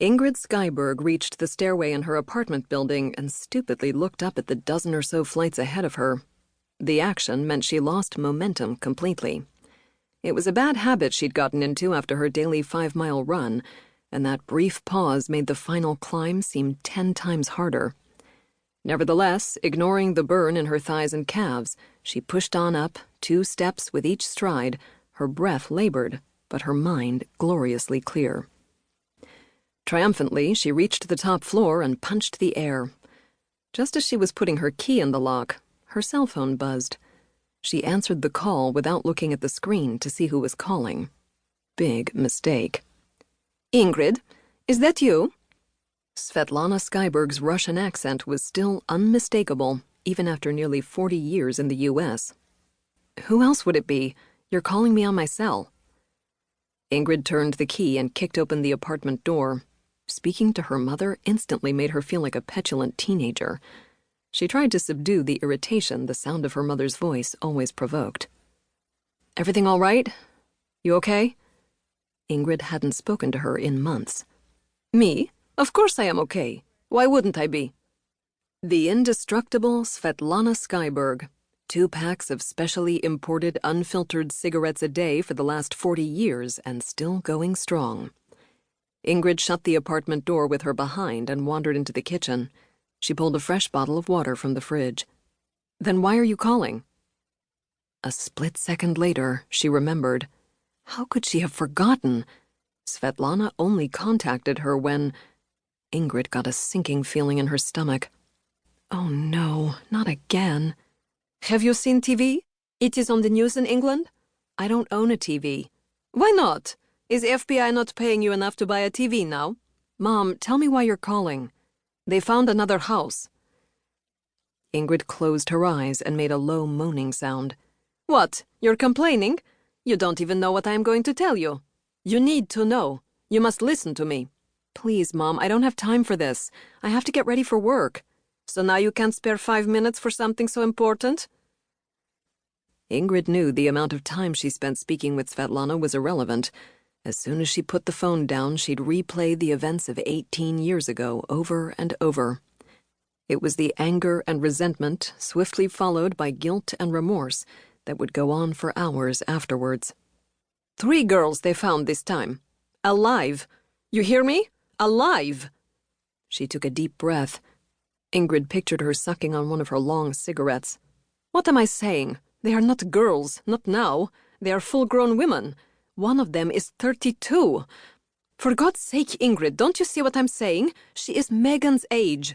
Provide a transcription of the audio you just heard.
Ingrid Skyberg reached the stairway in her apartment building and stupidly looked up at the dozen or so flights ahead of her. The action meant she lost momentum completely. It was a bad habit she'd gotten into after her daily 5-mile run, and that brief pause made the final climb seem 10 times harder. Nevertheless, ignoring the burn in her thighs and calves, she pushed on up, 2 steps with each stride, her breath labored, but her mind gloriously clear. Triumphantly, she reached the top floor and punched the air. Just as she was putting her key in the lock, her cell phone buzzed. She answered the call without looking at the screen to see who was calling. Big mistake. Ingrid, is that you? Svetlana Skyberg's Russian accent was still unmistakable, even after nearly 40 years in the U.S. Who else would it be? You're calling me on my cell. Ingrid turned the key and kicked open the apartment door. Speaking to her mother instantly made her feel like a petulant teenager. She tried to subdue the irritation the sound of her mother's voice always provoked. "Everything all right? You okay?" Ingrid hadn't spoken to her in months. Me? Of course I am okay. Why wouldn't I be? The indestructible Svetlana Skyberg. 2 packs of specially imported unfiltered cigarettes a day for the last 40 years and still going strong. Ingrid shut the apartment door with her behind and wandered into the kitchen. She pulled a fresh bottle of water from the fridge. "Then why are you calling?" A split second later, she remembered. How could she have forgotten? Svetlana only contacted her when... Ingrid got a sinking feeling in her stomach. Oh no, not again. Have you seen TV? It is on the news in England? I don't own a TV. Why not? Is FBI not paying you enough to buy a TV now? Mom, tell me why you're calling. They found another house. Ingrid closed her eyes and made a low moaning sound. What? You're complaining? You don't even know what I'm going to tell you. You need to know. You must listen to me. Please, Mom, I don't have time for this. I have to get ready for work. So now you can't spare 5 minutes for something so important? Ingrid knew the amount of time she spent speaking with Svetlana was irrelevant. As soon as she put the phone down, she'd replay the events of 18 years ago over and over. It was the anger and resentment, swiftly followed by guilt and remorse, that would go on for hours afterwards. 3 girls they found this time. Alive. You hear me? Alive. She took a deep breath. Ingrid pictured her sucking on one of her long cigarettes. What am I saying? They are not girls, not now. They are full-grown women. One of them is 32. For God's sake, Ingrid, don't you see what I'm saying? She is Megan's age.